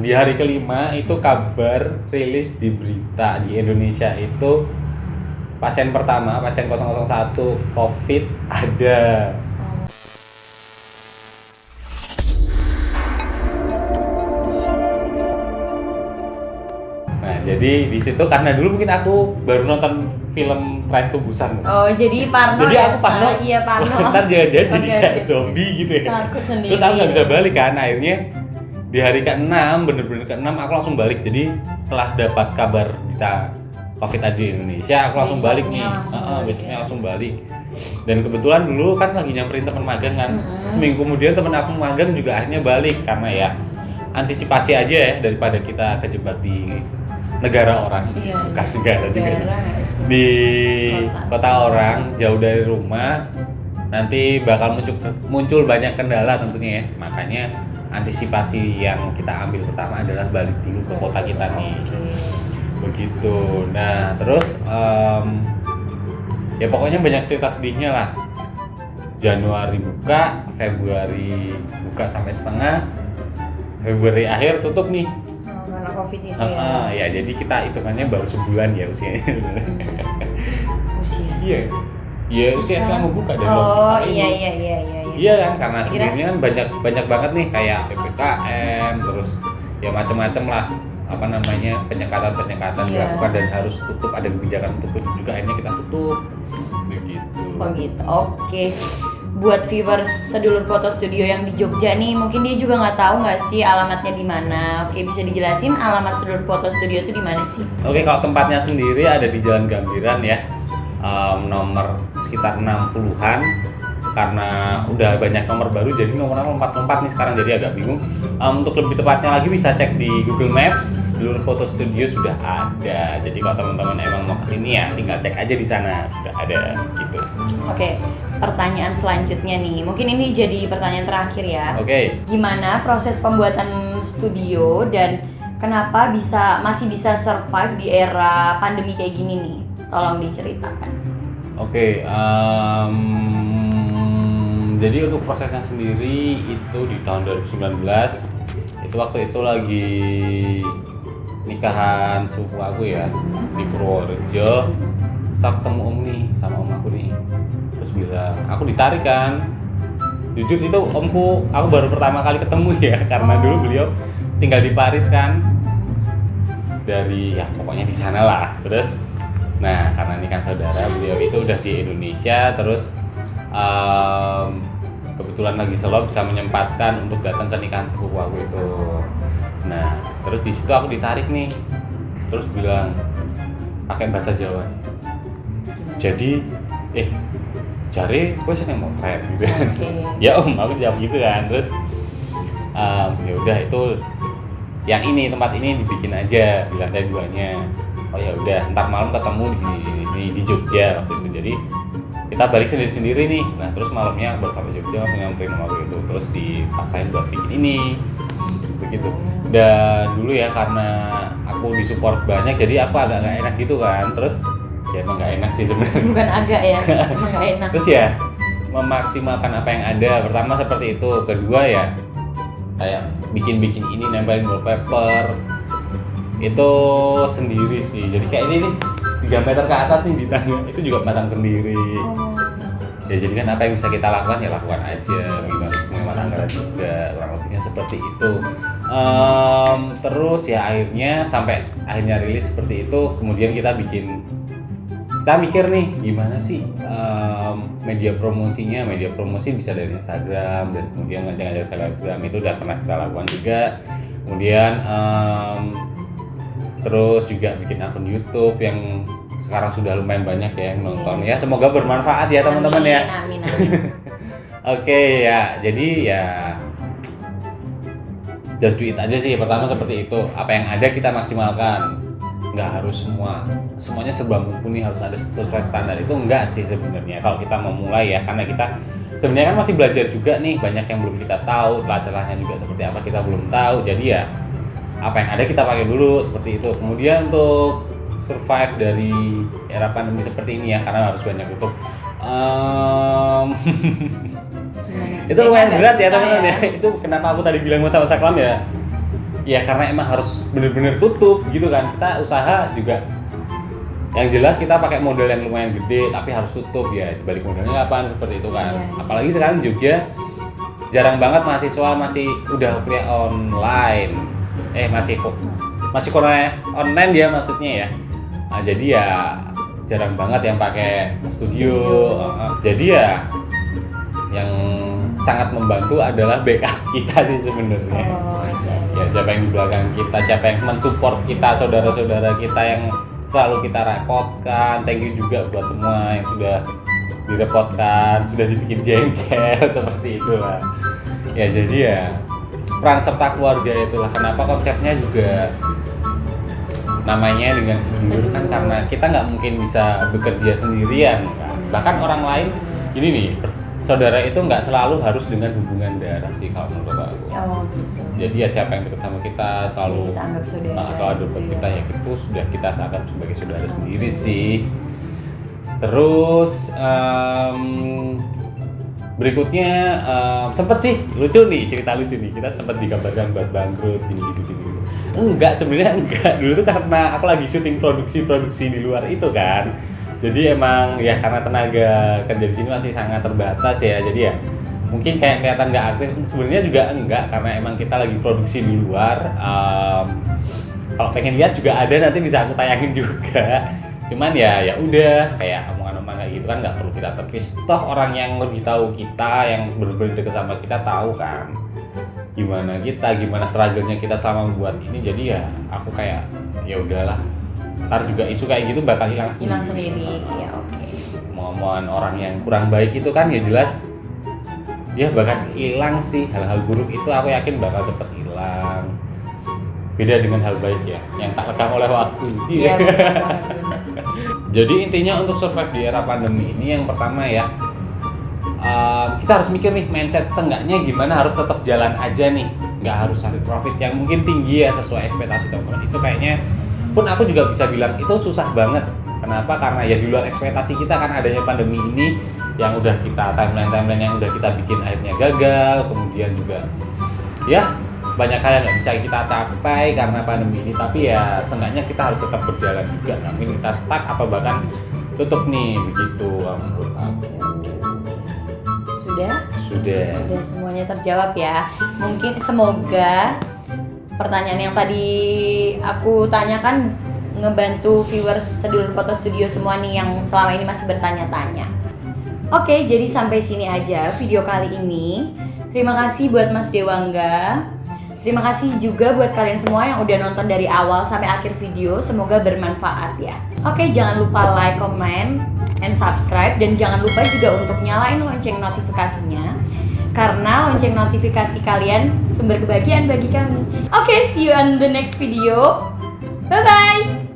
Di hari kelima itu kabar rilis di berita di Indonesia itu pasien pertama, pasien 001 COVID ada. Nah, jadi di situ karena dulu mungkin aku baru nonton film Train to Busan. Oh, jadi Parno Jadi ya? aku Parno. Iya, Parno. Ntar jangan jadi Oke, kayak oke. zombie gitu ya. Takut sendiri. Terus aku nggak bisa balik kan, akhirnya di hari ke-6, bener-bener ke-6 aku langsung balik. Jadi setelah dapat kabar berita COVID tadi di Indonesia, aku langsung balik nih. Besoknya langsung balik. Dan kebetulan dulu kan lagi nyamperin teman magang kan. Seminggu kemudian teman aku magang juga akhirnya balik karena ya antisipasi aja ya daripada kita kejebak di negara orang, Iya, bukan negara juga Negara, di kota orang jauh dari rumah, nanti bakal muncul banyak kendala tentunya ya. Makanya antisipasi yang kita ambil pertama adalah balik dulu ke kota kita nih. Begitu. Nah terus ya pokoknya banyak cerita sedihnya lah. Januari buka, Februari buka sampai setengah, Februari akhir tutup nih. Karena COVID itu ya. Ya jadi kita hitungannya baru sebulan ya usianya. Usia. Iya. Iya usia selama buka dan Oh ini. iya. Iya kan karena sebenarnya kan banyak banget nih kayak PPKM terus ya macam-macam lah apa namanya penyekatan dilakukan dan harus tutup, ada kebijakan untuk tutup juga, akhirnya kita tutup begitu. Oh gitu. Oke. Buat viewers Sedulur Foto Studio yang di Jogja nih, mungkin dia juga nggak tahu nggak sih alamatnya di mana. Oke, bisa dijelasin alamat Sedulur Foto Studio itu di mana sih? Oke, kalau tempatnya sendiri ada di Jalan Gambiran ya, nomor sekitar 60-an. Karena udah banyak nomor baru, jadi nomornya lompat-lompat nih sekarang, jadi agak bingung. Untuk lebih tepatnya lagi bisa cek di Google Maps, Sedulur Foto Studio sudah ada. Jadi kalau teman-teman emang mau kesini ya, tinggal cek aja di sana, sudah ada gitu. Oke, pertanyaan selanjutnya nih, mungkin ini jadi pertanyaan terakhir ya. Oke. Gimana proses pembuatan studio dan kenapa masih bisa survive di era pandemi kayak gini nih? Tolong diceritakan. Oke, jadi untuk prosesnya sendiri itu di tahun 2019 itu waktu itu lagi nikahan sepupu aku ya di Purworejo. Terus aku ketemu om nih sama om aku nih, terus bilang aku ditarik kan. Jujur itu omku aku baru pertama kali ketemu ya karena dulu beliau tinggal di Paris kan, dari ya pokoknya di sana lah. Terus nah karena ini kan saudara, beliau itu udah di Indonesia, terus kebetulan lagi slow bisa menyempatkan untuk datang ke nikahan sepupu aku itu. Nah terus di situ aku ditarik nih, terus bilang pakai bahasa Jawa, jadi jare gue seneng motret gitu kan. Ya om, aku jawab gitu kan. Terus ya udah itu yang ini tempat ini dibikin aja di lantai 2-nya. Oh ya udah, ntar malam ketemu di Jogja waktu itu. Jadi kita balik sendiri nih. Nah terus malamnya baru sampai Jogja langsung nyamperin rumah gue itu, terus dipaksain buat bikin ini begitu. Dan dulu ya karena aku disupport banyak, jadi aku agak nggak enak gitu kan. Terus ya emang nggak enak sih sebenarnya. Bukan agak ya, emang nggak enak. Terus ya memaksimalkan apa yang ada. Pertama seperti itu, kedua ya kayak bikin ini, nempelin wallpaper itu sendiri sih. Jadi kayak ini nih 3 meter ke atas nih di tangga itu juga pasang sendiri. Ya jadi kan apa yang bisa kita lakukan ya lakukan aja, gimana menghemat anggaran juga, kurang lebihnya seperti itu. Terus ya akhirnya sampai akhirnya rilis seperti itu. Kemudian kita mikir nih gimana sih media promosi bisa dari Instagram, dan kemudian ngajak Instagram itu udah pernah kita lakukan juga. Kemudian terus juga bikin akun YouTube yang sekarang sudah lumayan banyak ya yang nonton ya. Semoga bermanfaat ya teman-teman ya. Amin. Oke ya, jadi ya just do it aja sih. Pertama seperti itu, apa yang ada kita maksimalkan. Nggak harus semuanya serba mumpuni harus ada sesuai standar, itu enggak sih sebenarnya kalau kita mau mulai ya, karena kita sebenarnya kan masih belajar juga nih, banyak yang belum kita tahu, celah-celahnya juga seperti apa kita belum tahu. Jadi ya apa yang ada kita pakai dulu seperti itu. Kemudian untuk survive dari era pandemi seperti ini ya, karena harus banyak tutup. Itu lumayan berat ya teman-teman ya. Itu kenapa aku tadi bilang masa-masa kelam ya. ya karena emang harus bener-bener tutup gitu kan. Kita usaha juga yang jelas kita pakai modal yang lumayan gede tapi harus tutup ya, dibalik modalnya kapan seperti itu kan. Apalagi sekarang Jogja jarang banget mahasiswa masih udah kuliah online, masih kuliah online dia maksudnya ya. Nah, jadi ya jarang banget yang pakai studio. Jadi ya yang sangat membantu adalah backup kita sih sebenarnya. Ya siapa yang di belakang kita, siapa yang mensupport kita, saudara-saudara kita yang selalu kita repotkan. Thank you juga buat semua yang sudah direpotkan, sudah dibikin jengkel seperti itulah. Ya jadi ya peran serta keluarga itulah kenapa konsepnya juga namanya dengan sedulur kan, karena kita nggak mungkin bisa bekerja sendirian kan. Bahkan orang lain ini nih, saudara itu nggak selalu harus dengan hubungan darah sih kalau menurut aku. Gitu. Jadi ya siapa yang dekat sama kita selalu kita anggap saudara. Selalu dekat kita ya itu sudah kita anggap sebagai saudara sendiri sih. Terus berikutnya sempet sih cerita lucu nih, kita sempat digambarkan buat bangkrut gini. Enggak, sebenarnya enggak. Dulu tuh karena aku lagi syuting produksi di luar itu kan. Jadi emang ya karena tenaga kerja di sini masih sangat terbatas ya. Jadi ya mungkin kayak kelihatan nggak aktif. Sebenarnya juga enggak, karena emang kita lagi produksi di luar. Kalau pengen lihat juga ada, nanti bisa aku tayangin juga. Cuman ya udah kayak omongan-omongan kayak gitu kan nggak perlu kita tepis. Toh orang yang lebih tahu kita, yang benar-benar dekat sama kita tahu kan gimana struggle-nya kita selama membuat ini. Jadi ya aku kayak ya udahlah, ntar juga isu kayak gitu bakal hilang sendiri. Ya omongan orang yang kurang baik itu kan ya jelas ya bakal hilang sih. Hal-hal buruk itu aku yakin bakal cepet hilang. Beda dengan hal baik ya, yang tak lekang oleh waktu. Iya, benar. Jadi intinya untuk survive di era pandemi ini yang pertama ya, kita harus mikir nih mindset seenggaknya gimana, harus tetap jalan aja nih, nggak harus cari profit yang mungkin tinggi ya sesuai ekspektasi teman-teman. Itu kayaknya pun aku juga bisa bilang itu susah banget. Kenapa? Karena ya di luar ekspektasi kita kan adanya pandemi ini, yang udah kita timeline yang udah kita bikin akhirnya gagal, kemudian juga ya banyak hal yang nggak bisa kita capai karena pandemi ini. Tapi ya seenggaknya kita harus tetap berjalan juga, mungkin kita stuck apa bahkan tutup nih, begitu menurut aku. Sudah semuanya terjawab ya. Mungkin semoga pertanyaan yang tadi aku tanyakan ngebantu viewers Sedulur Foto Studio semua nih yang selama ini masih bertanya-tanya. Oke, jadi sampai sini aja video kali ini. Terima kasih buat Mas Dewangga. Terima kasih juga buat kalian semua yang udah nonton dari awal sampai akhir video. Semoga bermanfaat ya. Oke, jangan lupa like, comment, and subscribe. Dan jangan lupa juga untuk nyalain lonceng notifikasinya, karena lonceng notifikasi kalian sumber kebahagiaan bagi kami. Oke, see you on the next video. Bye-bye.